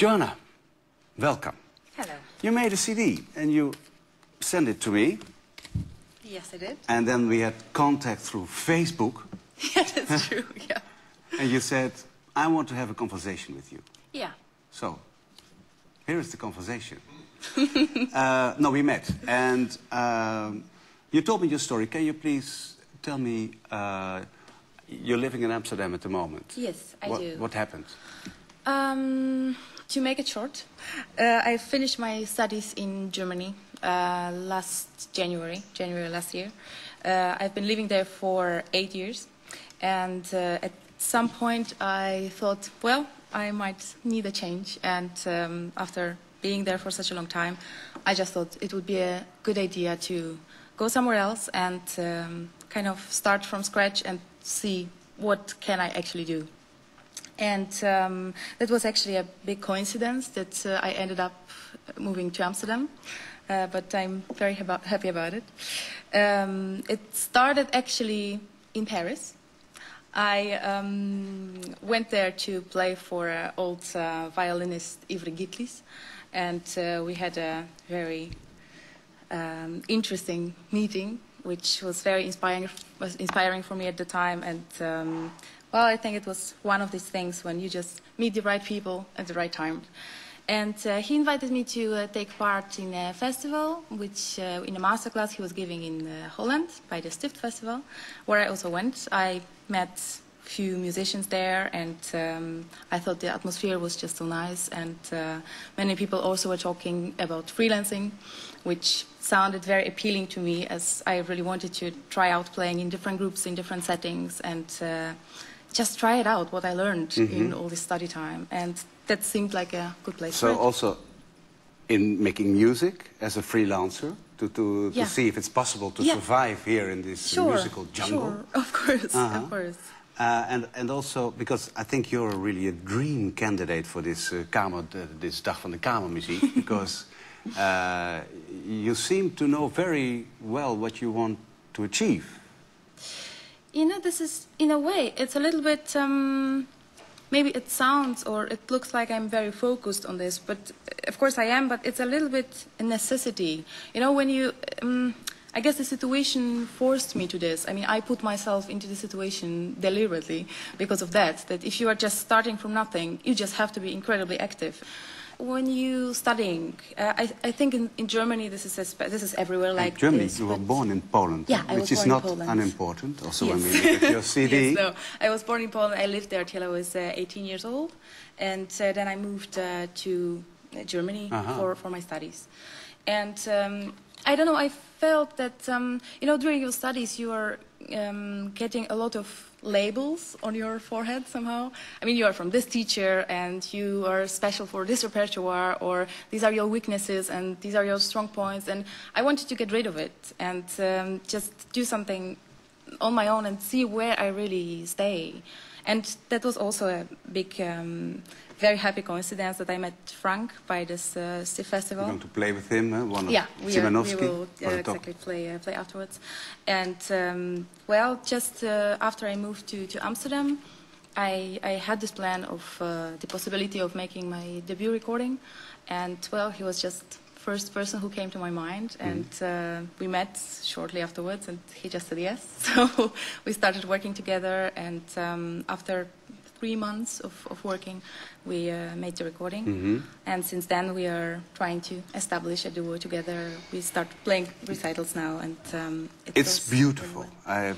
Joanna, welcome. Hello. You made a CD and you sent it to me. Yes, I did. And then we had contact through Facebook. Yeah, that's true, yeah. And you said, I want to have a conversation with you. Yeah. So, here is the conversation. No, we met. And you told me your story. Can you please tell me, you're living in Amsterdam at the moment. Yes, I do. What happened? To make it short, I finished my studies in Germany last January last year. I've been living there for 8 years. And at some point I thought, well, I might need a change. And after being there for such a long time, I just thought it would be a good idea to go somewhere else and kind of start from scratch and see what can I actually do. And that was actually a big coincidence that I ended up moving to Amsterdam, but I'm very happy about it. It started actually in Paris. I went there to play for old violinist Vrije Geluiden, and we had a very interesting meeting, which was very inspiring for me at the time. And well, I think it was one of these things when you just meet the right people at the right time. And he invited me to take part in a festival, which in a masterclass he was giving in Holland by the Stift Festival, where I also went. I met a few musicians there, and I thought the atmosphere was just so nice. And many people also were talking about freelancing, which sounded very appealing to me, as I really wanted to try out playing in different groups, in different settings, and just try it out, what I learned in all this study time. And that seemed like a good place for it. So also in making music as a freelancer, to see if it's possible to survive here in this musical jungle. Sure, of course, of course. And also, because I think you're really a dream candidate for this this Dag van de Kamermuziek, because you seem to know very well what you want to achieve. You know, this is, in a way, it's a little bit, maybe it sounds or it looks like I'm very focused on this, but of course I am, but it's a little bit a necessity. You know, when you, I guess the situation forced me to this. I mean, I put myself into the situation deliberately because of that if you are just starting from nothing, you just have to be incredibly active. When you studying, I think in Germany this is everywhere like Germany, this. you were born in Poland, yeah, which is not unimportant. Also, when we look at your CD. Yes, no. I was born in Poland. I lived there till I was 18 years old, and then I moved to Germany for my studies. And I don't know. I felt that you know, during your studies you are getting a lot of labels on your forehead somehow. I mean, you are from this teacher and you are special for this repertoire, or these are your weaknesses and these are your strong points, and I wanted to get rid of it and just do something on my own and see where I really stay. And that was also a big, very happy coincidence that I met Frank by this Stift Festival. You're going to play with him, one of Szymanowski. We will exactly play afterwards. And well, just after I moved to Amsterdam, I had this plan of the possibility of making my debut recording. And well, he was just first person who came to my mind, and we met shortly afterwards, and he just said yes. So we started working together, and after 3 months of working, we made the recording. And since then we are trying to establish a duo together. We start playing recitals now, and it's beautiful. I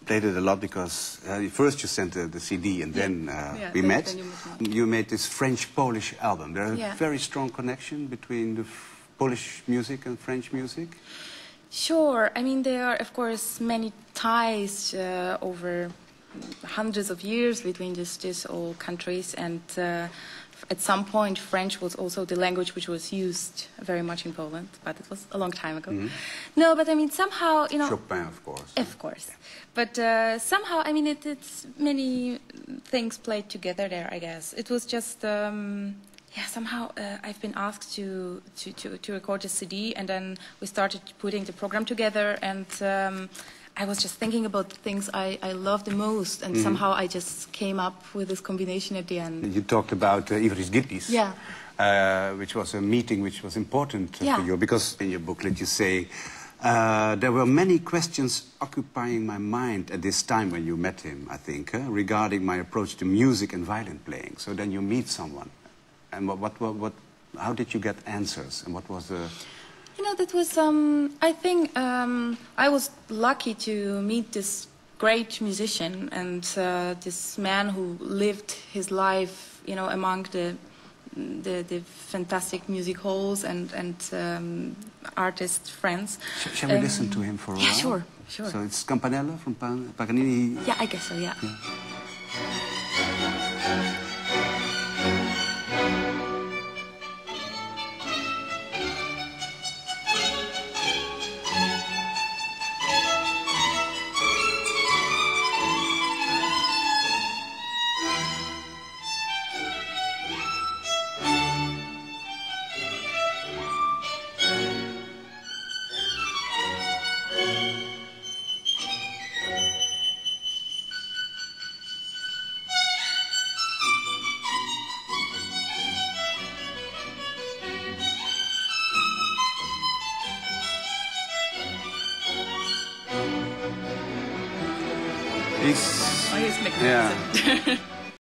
played it a lot because first you sent the CD, and then we met. Then you made this French-Polish album. There's a very strong connection between the Polish music and French music? Sure. I mean, there are, of course, many ties over hundreds of years between these all countries, and at some point French was also the language which was used very much in Poland, but it was a long time ago. No, but I mean, somehow, you know... Chopin, of course. Of course. But somehow, I mean, it's many things played together there, I guess. It was just... yeah, somehow I've been asked to record a CD, and then we started putting the program together, and I was just thinking about the things I love the most, and somehow I just came up with this combination at the end. You talked about Vrije Geluiden. Yeah. Which was a meeting which was important Yeah. for you, because in your booklet you say, there were many questions occupying my mind at this time when you met him, I think, regarding my approach to music and violin playing. So then you meet someone. And how did you get answers? And what was the... You know, that was, I think I was lucky to meet this great musician and this man who lived his life, you know, among the fantastic music halls and artist friends. Shall we listen to him for a while? Yeah, sure, sure. So it's Campanella from Paganini? Yeah, I guess so, yeah. He's Oh, he's making yeah. music.